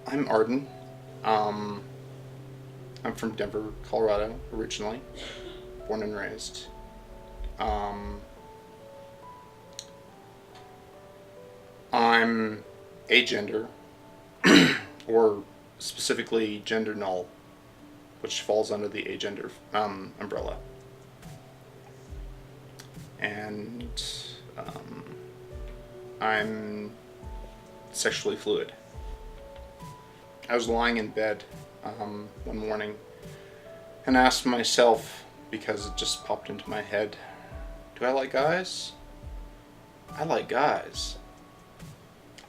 I'm Arden. Um, I'm from Denver, Colorado, originally, born and raised. Um, I'm agender, or specifically gender null, which falls under the agender umbrella. And um, I'm sexually fluid. I was lying in bed one morning and asked myself, because it just popped into my head, do I like guys? I like guys.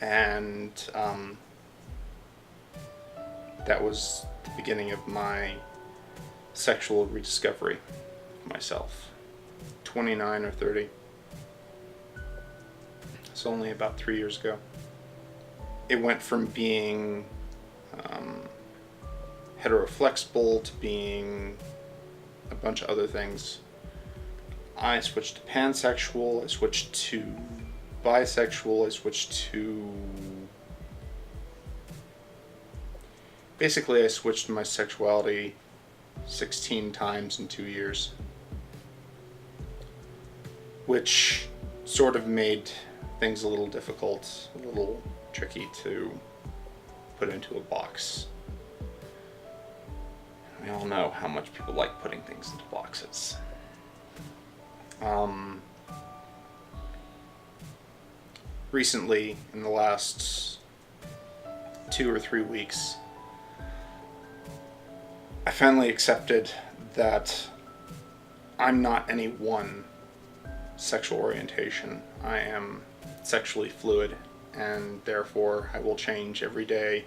And that was the beginning of my sexual rediscovery of myself. 29 or 30. It's only about 3 years ago. It went from being heteroflexible to being a bunch of other things. I switched to pansexual, I switched to bisexual, I switched to... Basically, I switched my sexuality 16 times in 2 years. Which sort of made things a little difficult, a little tricky to put into a box. We all know how much people like putting things into boxes. Recently, in the last 2 or 3 weeks, I finally accepted that I'm not any one sexual orientation. I am sexually fluid, and therefore I will change every day,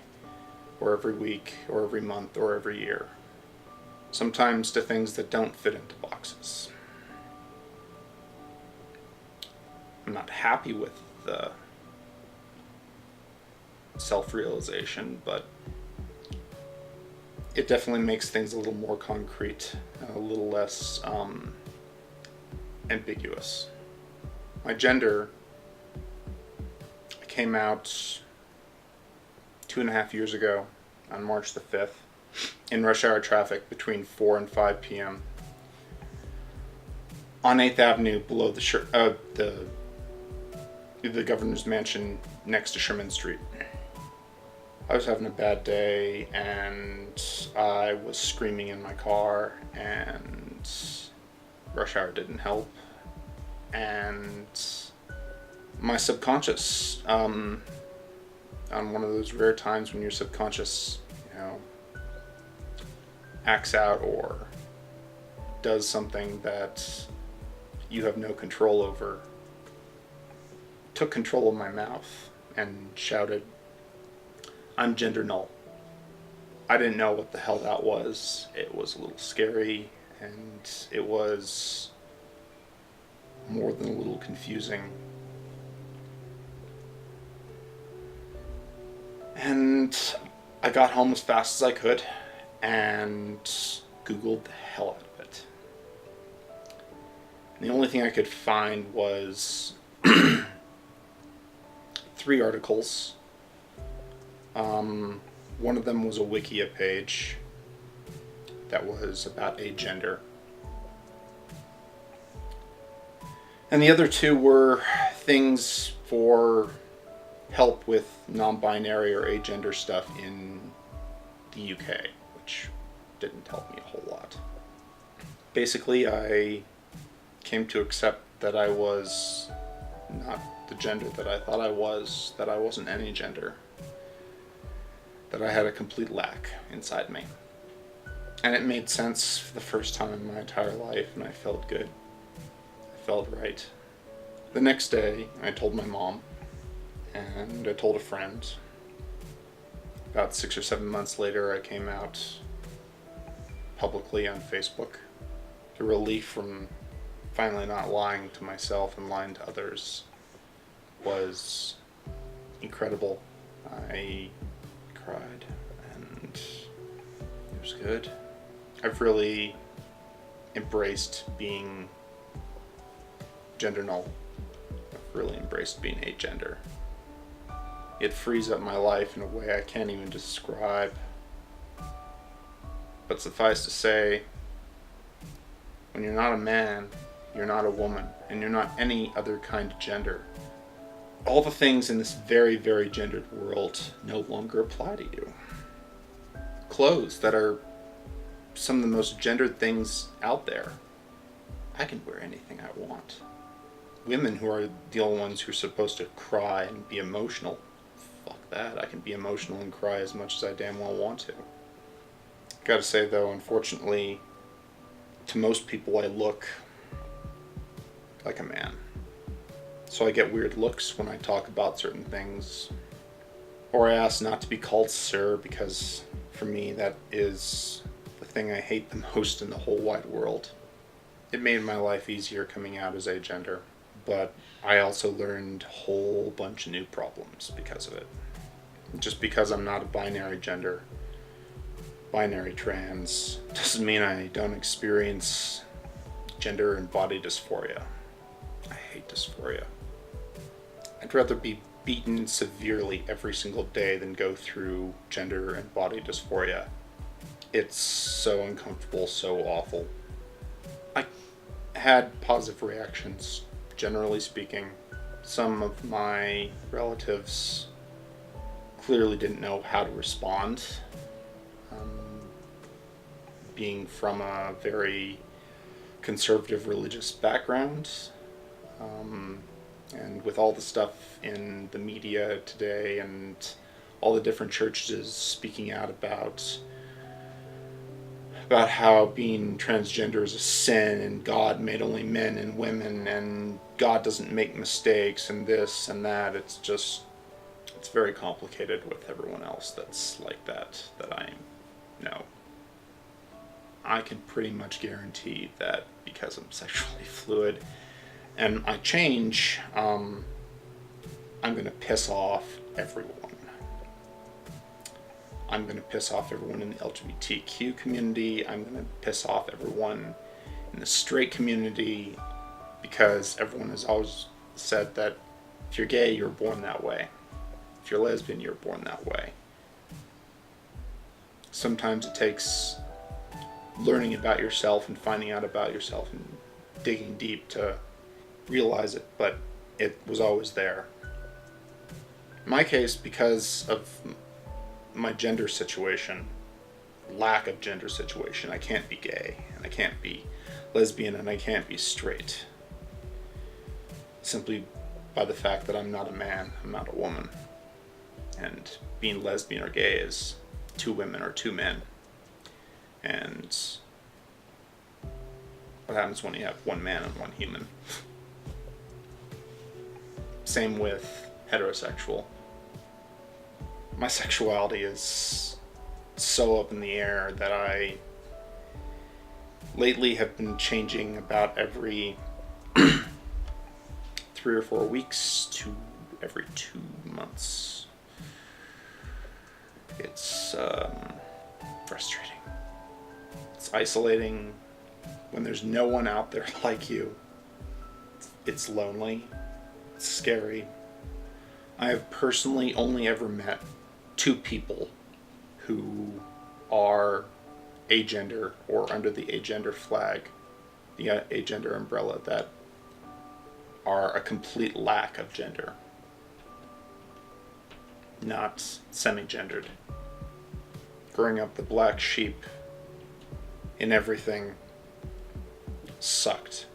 or every week, or every month, or every year. Sometimes to things that don't fit into boxes. I'm not happy with the self-realization, but it definitely makes things a little more concrete and a little less ambiguous. My gender came out 2.5 years ago on March the 5th in rush hour traffic between 4 and 5 p.m. on 8th Avenue below the governor's mansion next to Sherman Street. I was having a bad day and I was screaming in my car, and rush hour didn't help, and my subconscious, on one of those rare times when your subconscious, acts out or does something that you have no control over, took control of my mouth and shouted, "I'm gender null." I didn't know what the hell that was. It was a little scary, and it was more than a little confusing. And I got home as fast as I could and Googled the hell out of it. And the only thing I could find was 3 articles. One of them was a Wikia page that was about agender. And the other 2 were things for help with non-binary or agender stuff in the UK, which didn't help me a whole lot. Basically, I came to accept that I was not the gender that I thought I was, that I wasn't any gender, that I had a complete lack inside me. And it made sense for the first time in my entire life, and I felt good. I felt right. The next day, I told my mom, and I told a friend. About 6 or 7 months later, I came out publicly on Facebook. The relief from finally not lying to myself and lying to others was incredible. I cried, and it was good. I've really embraced being gender null. I've really embraced being agender. It frees up my life in a way I can't even describe. But suffice to say, when you're not a man, you're not a woman, and you're not any other kind of gender, all the things in this very, very gendered world no longer apply to you. Clothes that are some of the most gendered things out there. I can wear anything I want. Women who are the only ones who are supposed to cry and be emotional, fuck that. I can be emotional and cry as much as I damn well want to. Gotta say though, unfortunately, to most people I look like a man. So I get weird looks when I talk about certain things. Or I ask not to be called sir, because for me that is the thing I hate the most in the whole wide world. It made my life easier coming out as agender, but I also learned a whole bunch of new problems because of it. Just because I'm not a binary gender, binary trans, doesn't mean I don't experience gender and body dysphoria. I hate dysphoria. I'd rather be beaten severely every single day than go through gender and body dysphoria. It's so uncomfortable, so awful. I had positive reactions, generally speaking. Some of my relatives clearly didn't know how to respond. Being from a very conservative religious background, and with all the stuff in the media today and all the different churches speaking out about how being transgender is a sin and God made only men and women and God doesn't make mistakes and this and that. It's very complicated with everyone else that's like that I know. I can pretty much guarantee that because I'm sexually fluid and I change, I'm going to piss off everyone. I'm going to piss off everyone in the LGBTQ community. I'm going to piss off everyone in the straight community, because everyone has always said that if you're gay, you're born that way. If you're lesbian, you're born that way. Sometimes it takes learning about yourself and finding out about yourself and digging deep to realize it, but it was always there. In my case, because of my gender situation, lack of gender situation, I can't be gay, and I can't be lesbian, and I can't be straight. Simply by the fact that I'm not a man, I'm not a woman. And being lesbian or gay is two women or two men. And what happens when you have one man and one human? Same with heterosexual. My sexuality is so up in the air that I lately have been changing about every 3 or 4 weeks to every 2 months. It's frustrating. It's isolating when there's no one out there like you. It's lonely. It's scary. I have personally only ever met 2 people who are agender or under the agender flag, the agender umbrella, that are a complete lack of gender. Not semi-gendered. Growing up the black sheep in everything sucked.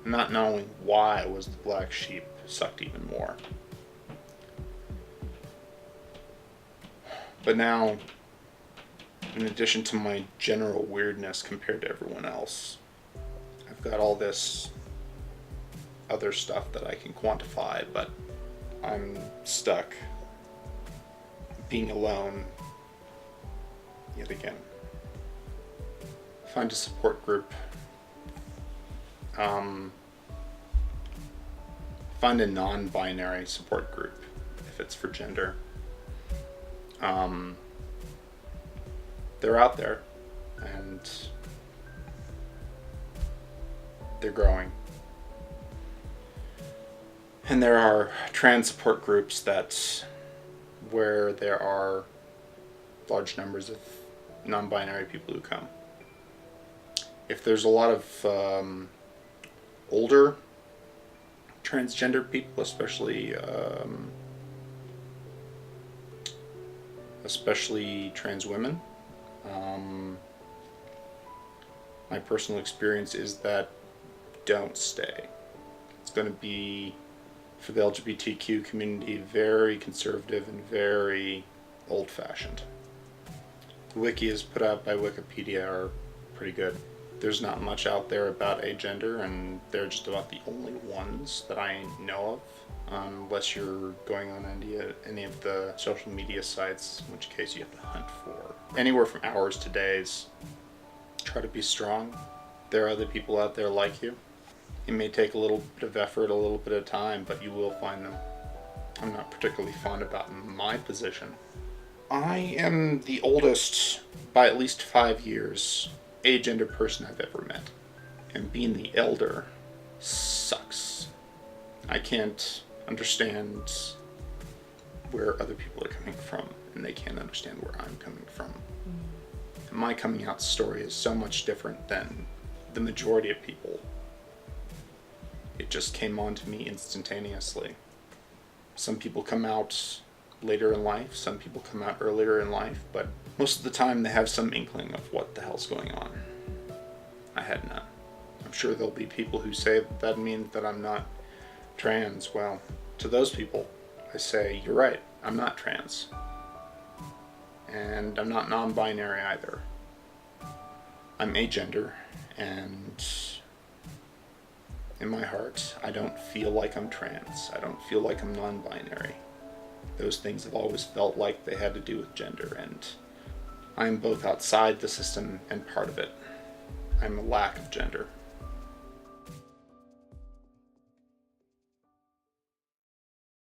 Not knowing why I was the black sheep sucked even more. But now, in addition to my general weirdness compared to everyone else, I've got all this other stuff that I can quantify, but I'm stuck being alone yet again. Find a support group. Find a non-binary support group if it's for gender. They're out there and they're growing. And there are trans support groups that where there are large numbers of non-binary people who come. If there's a lot of older transgender people, especially trans women, my personal experience is that don't stay. It's going to be, for the LGBTQ community, very conservative and very old-fashioned. The wikis put out by Wikipedia are pretty good. There's not much out there about agender, and they're just about the only ones that I know of, unless you're going on any of the social media sites, in which case you have to hunt for anywhere from hours to days. Try to be strong. There are other people out there like you. It may take a little bit of effort, a little bit of time, but you will find them. I'm not particularly fond about my position. I am the oldest, by at least 5 years, agender person I've ever met. And being the elder sucks. I can't understand where other people are coming from, and they can't understand where I'm coming from. And my coming out story is so much different than the majority of people. It just came on to me instantaneously. Some people come out later in life, some people come out earlier in life, but most of the time they have some inkling of what the hell's going on. I had none. I'm sure there'll be people who say that means that I'm not trans. Well, to those people, I say, you're right, I'm not trans. And I'm not non-binary either. I'm agender, and in my heart, I don't feel like I'm trans. I don't feel like I'm non-binary. Those things have always felt like they had to do with gender, and I'm both outside the system and part of it. I'm a lack of gender.